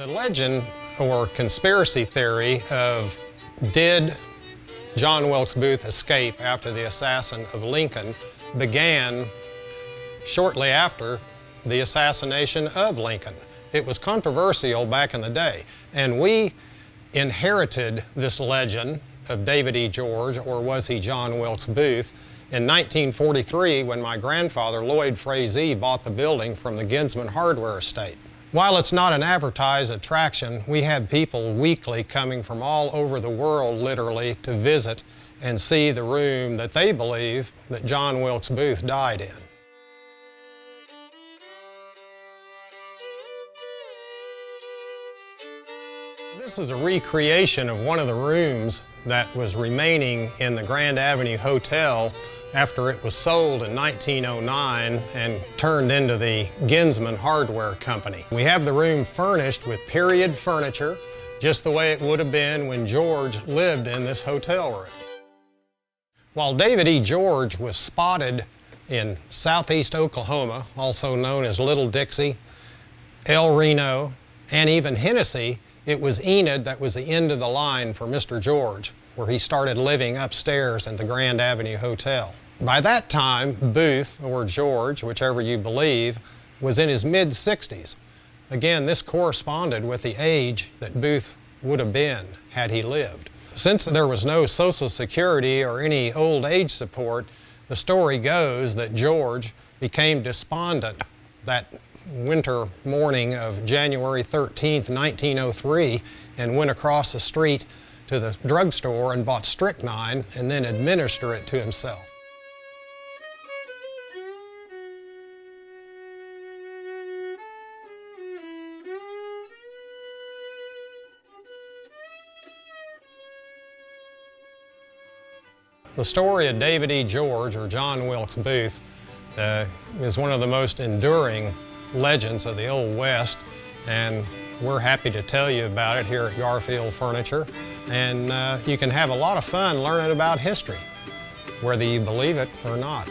The legend or conspiracy theory of did John Wilkes Booth escape after the assassin of Lincoln began shortly after the assassination of Lincoln. It was controversial back in the day, and we inherited this legend of David E. George, or was he John Wilkes Booth, in 1943 when my grandfather, Lloyd Frazee, bought the building from the Ginsman Hardware estate. While it's not an advertised attraction, we have people weekly coming from all over the world, literally, to visit and see the room that they believe that John Wilkes Booth died in. This is a recreation of one of the rooms that was remaining in the Grand Avenue Hotel after it was sold in 1909 and turned into the Ginsman Hardware Company. We have the room furnished with period furniture, just the way it would have been when George lived in this hotel room. While David E. George was spotted in southeast Oklahoma, also known as Little Dixie, El Reno, and even Hennessy, it was Enid that was the end of the line for Mr. George, where he started living upstairs in the Grand Avenue Hotel. By that time, Booth, or George, whichever you believe, was in his mid-60s. Again, this corresponded with the age that Booth would have been had he lived. Since there was no Social Security or any old age support, the story goes that George became despondent that winter morning of January 13th, 1903, and went across the street to the drugstore and bought strychnine and then administered it to himself. The story of David E. George, or John Wilkes Booth, is one of the most enduring legends of the Old West, and we're happy to tell you about it here at Garfield Furniture. And you can have a lot of fun learning about history, whether you believe it or not.